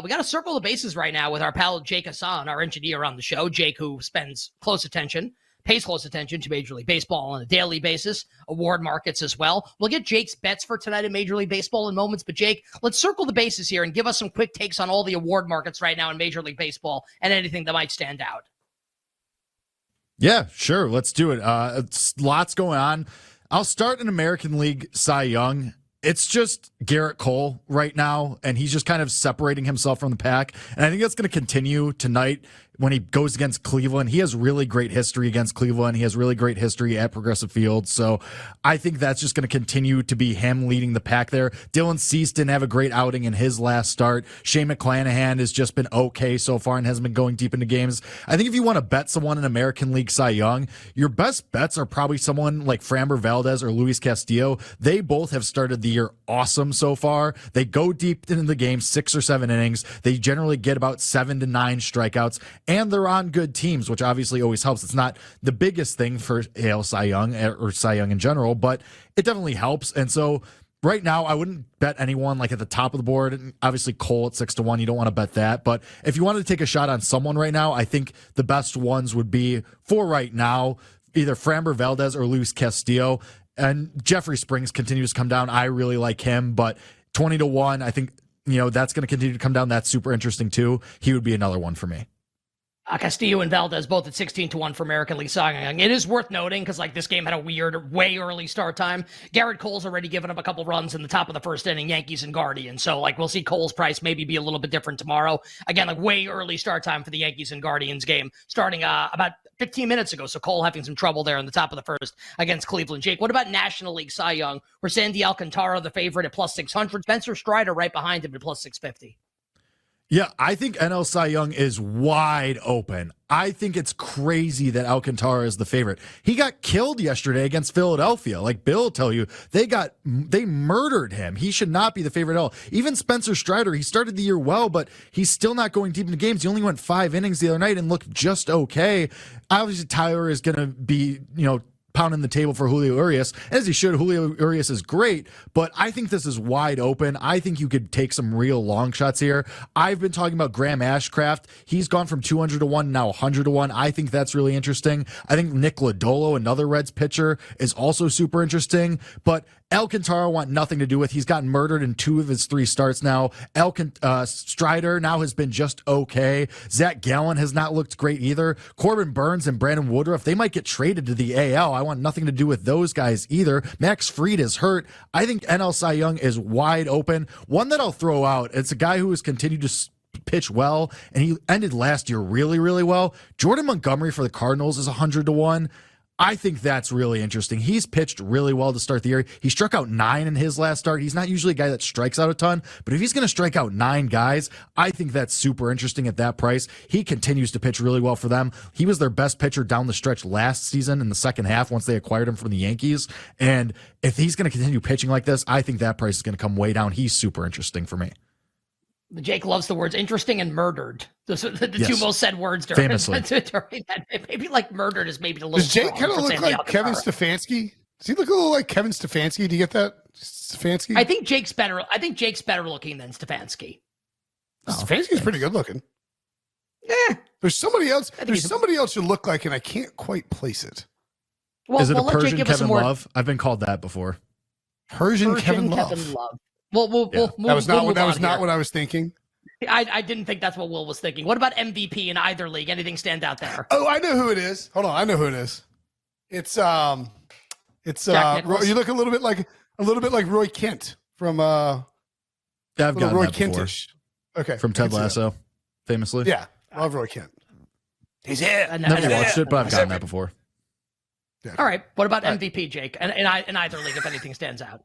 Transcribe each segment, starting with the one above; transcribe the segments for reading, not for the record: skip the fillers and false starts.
We got to circle the bases right now with our pal Jake Hasan, our engineer on the show. Jake, who pays close attention to Major League Baseball on a daily basis, award markets as well. We'll get Jake's bets for tonight in Major League Baseball in moments. But Jake, let's circle the bases here and give us some quick takes on all the award markets right now in Major League Baseball and anything that might stand out. Yeah, sure. Let's do it. It's lots going on. I'll start in American League Cy Young. It's just Garrett Cole right now, and he's just kind of separating himself from the pack. And I think that's going to continue tonight when he goes against Cleveland. He has really great history against Cleveland. He has really great history at Progressive Field. So I think that's just going to continue to be him leading the pack there. Dylan Cease didn't have a great outing in his last start. Shane McClanahan has just been okay so far and hasn't been going deep into games. I think if you want to bet someone in American League Cy Young, your best bets are probably someone like Framber Valdez or Luis Castillo. They both have started the year awesome so far. They go deep into the game, 6 or 7 innings. They generally get about 7 to 9 strikeouts. And they're on good teams, which obviously always helps. It's not the biggest thing for Cy Young or Cy Young in general, but it definitely helps. And so right now, I wouldn't bet anyone like at the top of the board. And obviously, Cole at 6-1, you don't want to bet that. But if you wanted to take a shot on someone right now, I think the best ones would be for right now, either Framber Valdez or Luis Castillo. And Jeffrey Springs continues to come down. I really like him, but 20-1, I think, that's going to continue to come down. That's super interesting too. He would be another one for me. Castillo and Valdez both at 16-1 for American League Cy Young. It is worth noting because this game had a weird, way early start time. Garrett Cole's already given up a couple runs in the top of the first inning, Yankees and Guardians. So we'll see Cole's price maybe be a little bit different tomorrow. Again, way early start time for the Yankees and Guardians game, starting about 15 minutes ago. So Cole having some trouble there in the top of the first against Cleveland. Jake, what about National League Cy Young? Where Sandy Alcantara, the favorite at plus 600, Spencer Strider right behind him at plus 650. Yeah, I think NL Cy Young is wide open. I think it's crazy that Alcantara is the favorite. He got killed yesterday against Philadelphia. Like Bill will tell you, they murdered him. He should not be the favorite at all. Even Spencer Strider, he started the year well, but he's still not going deep into games. He only went 5 innings the other night and looked just okay. Obviously, Tyler is going to be, pounding the table for Julio Urias, as he should. Julio Urias is great, but I think this is wide open. I think you could take some real long shots here. I've been talking about Graham Ashcraft. He's gone from 200-1, now 100-1. I think that's really interesting. I think Nick Lodolo, another Reds pitcher, is also super interesting, but Alcantara I want nothing to do with. He's gotten murdered in 2 of his 3 starts now. Strider now has been just okay. Zach Gallen has not looked great either. Corbin Burns and Brandon Woodruff, they might get traded to the AL. I want nothing to do with those guys either. Max Fried is hurt. I think NL Cy Young is wide open. One that I'll throw out, it's a guy who has continued to pitch well, and he ended last year really, really well. Jordan Montgomery for the Cardinals is 100-1. I think that's really interesting. He's pitched really well to start the year. He struck out 9 in his last start. He's not usually a guy that strikes out a ton, but if he's going to strike out 9 guys, I think that's super interesting at that price. He continues to pitch really well for them. He was their best pitcher down the stretch last season in the second half once they acquired him from the Yankees. And if he's going to continue pitching like this, I think that price is going to come way down. He's super interesting for me. Jake loves the words interesting and murdered. The Yes. 2 most said words during Famously. Maybe murdered is maybe a little. Does Jake kind of look like Kevin Stefanski? Does he look a little like Kevin Stefanski? Do you get that? Stefanski? I think Jake's better looking than Stefanski. Stefanski's pretty good looking. Yeah. There's somebody else. There's somebody else you look like, and I can't quite place it. Well, is it a let Jake Persian give us some Kevin more. Love? I've been called that before. Persian Kevin Love. That was not what I was thinking. I didn't think that's what Will was thinking. What about MVP in either league? Anything stand out there? Oh, I know who it is. Hold on, I know who it is. It's Jack Nicklaus? you look a little bit like Roy Kent from Yeah, I've gotten Roy that before. Kentish. Okay, From Ted Lasso, famously. Yeah, love Roy Kent. He's here. Never watched it, but I've gotten that before. Yeah. All right. What about MVP, Jake? And in either league, if anything stands out.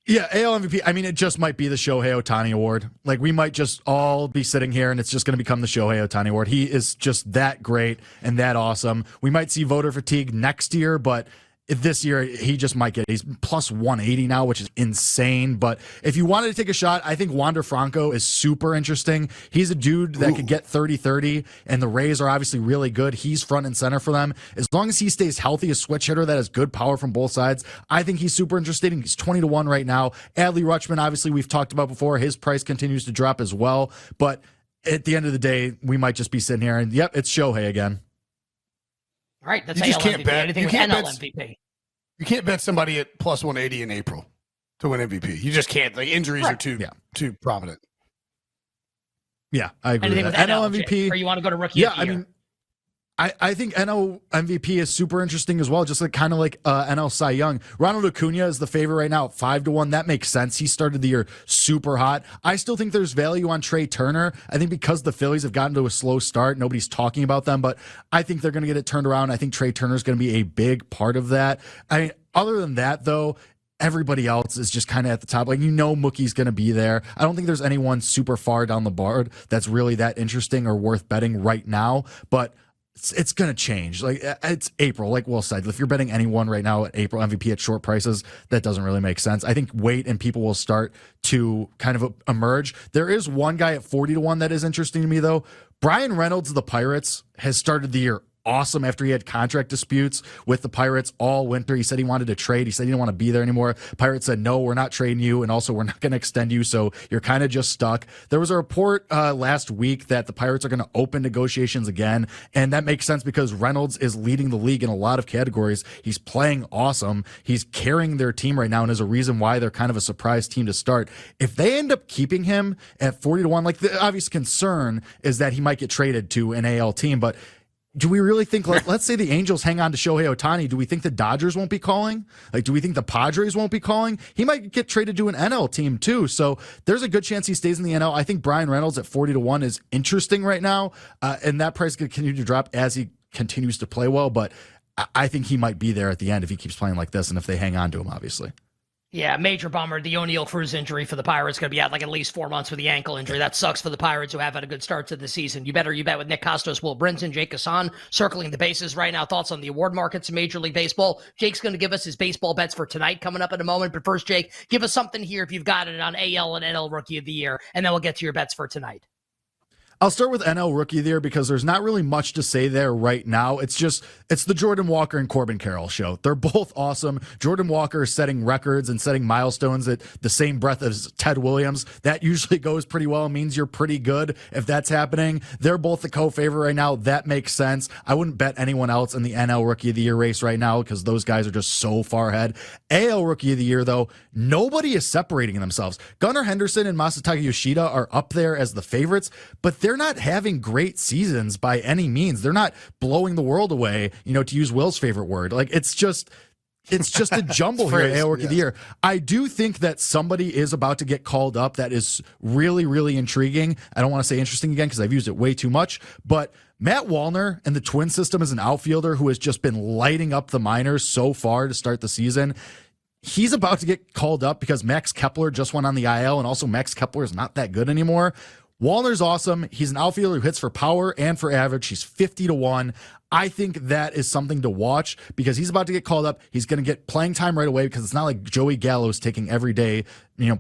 Yeah, AL MVP. I mean, it just might be the Shohei Ohtani Award. Like, we might just all be sitting here and it's just going to become the Shohei Ohtani Award. He is just that great and that awesome. We might see voter fatigue next year, but this year he just might he's plus 180 now, which is insane. But if you wanted to take a shot, I think Wander Franco is super interesting. He's a dude that could get 30-30, and the Rays are obviously really good. He's front and center for them. As long as he stays healthy, a switch hitter that has good power from both sides, I think he's super interesting. He's 20-1 right now. Adley Rutschman, obviously we've talked about before, his price continues to drop as well. But at the end of the day, we might just be sitting here and yep, it's Shohei again. All right, that's You just can't MVP. bet. Anything You with can't NL bet. MVP. You can't bet somebody at plus 180 in April to win MVP. You just can't. Like injuries are too prominent. Yeah, I agree Anything with with that. NL MVP. Jake, or you want to go to rookie? Yeah, of the I year? mean, I think NL MVP is super interesting as well, just like kind of like NL Cy Young. Ronald Acuna is the favorite right now at 5-1. That makes sense. He started the year super hot. I still think there's value on Trey Turner. I think because the Phillies have gotten to a slow start, nobody's talking about them, but I think they're going to get it turned around. I think Trey Turner is going to be a big part of that. I mean, other than that, though, everybody else is just kind of at the top. Like, Mookie's going to be there. I don't think there's anyone super far down the board that's really that interesting or worth betting right now, but it's going to change. Like, it's April, like Will said. If you're betting anyone right now at April MVP at short prices, that doesn't really make sense. I think wait and people will start to kind of emerge. There is one guy at 40-1 that is interesting to me, though. Brian Reynolds of the Pirates has started the year awesome after he had contract disputes with the Pirates all winter. He said he wanted to trade. He said he didn't want to be there anymore. Pirates said, no, we're not trading you. And also, we're not going to extend you. So you're kind of just stuck. There was a report last week that the Pirates are going to open negotiations again. And that makes sense because Reynolds is leading the league in a lot of categories. He's playing awesome. He's carrying their team right now and is a reason why they're kind of a surprise team to start. If they end up keeping him at 40-1, like the obvious concern is that he might get traded to an AL team, but do we really think, let's say the Angels hang on to Shohei Ohtani, do we think the Dodgers won't be calling? Like, do we think the Padres won't be calling? He might get traded to an NL team too. So there's a good chance he stays in the NL. I think Brian Reynolds at 40-1 is interesting right now. And that price could continue to drop as he continues to play well. But I think he might be there at the end if he keeps playing like this and if they hang on to him, obviously. Yeah, major bummer. The O'Neal Cruz injury for the Pirates going to be out like at least 4 months with the ankle injury. That sucks for the Pirates who have had a good start to the season. You bet with Nick Costos, Will Brinson, Jake Hasan circling the bases right now. Thoughts on the award markets in Major League Baseball? Jake's going to give us his baseball bets for tonight coming up in a moment. But first, Jake, give us something here if you've got it on AL and NL Rookie of the Year, and then we'll get to your bets for tonight. I'll start with NL Rookie there because there's not really much to say there right now. It's the Jordan Walker and Corbin Carroll show. They're both awesome. Jordan Walker is setting records and setting milestones at the same breath as Ted Williams. That usually goes pretty well. It means you're pretty good if that's happening. They're both the co-favorite right now. That makes sense. I wouldn't bet anyone else in the NL Rookie of the Year race right now because those guys are just so far ahead. AL Rookie of the Year, though, nobody is separating themselves. Gunnar Henderson and Masataka Yoshida are up there as the favorites, but they're not having great seasons by any means. They're not blowing the world away, to use Will's favorite word. Like, it's just a jumble here at AL Rookie of the Year. I do think that somebody is about to get called up that is really, really intriguing. I don't want to say interesting again because I've used it way too much, but Matt Wallner and the Twin system is an outfielder who has just been lighting up the minors so far to start the season. He's about to get called up because Max Kepler just went on the IL, and also Max Kepler is not that good anymore. Wallner's awesome. He's an outfielder who hits for power and for average. He's 50-1. I think that is something to watch because he's about to get called up. He's going to get playing time right away because it's not like Joey Gallo's taking every day,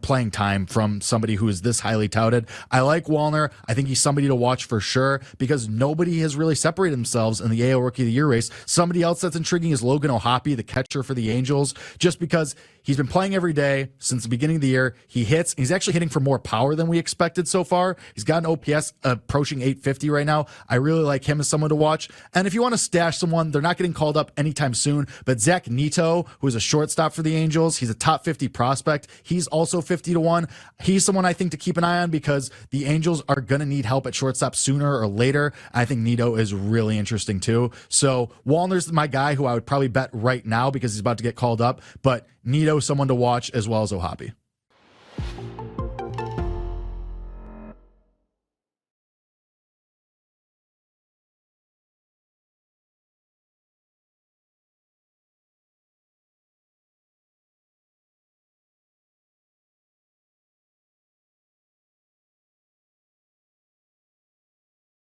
playing time from somebody who is this highly touted. I like Wallner. I think he's somebody to watch for sure because nobody has really separated themselves in the AL Rookie of the Year race. Somebody else that's intriguing is Logan O'Hoppe, the catcher for the Angels, just because he's been playing every day since the beginning of the year. He hits. He's actually hitting for more power than we expected so far. He's got an OPS approaching 850 right now. I really like him as someone to watch. And if you want to stash someone, they're not getting called up anytime soon, but Zach Neto, who is a shortstop for the Angels, he's a top 50 prospect. He's also 50-1. He's someone I think to keep an eye on because the Angels are going to need help at shortstop sooner or later. I think Neto is really interesting too. So Wallner's my guy who I would probably bet right now because he's about to get called up, but Neto, someone to watch as well as O'Hoppe.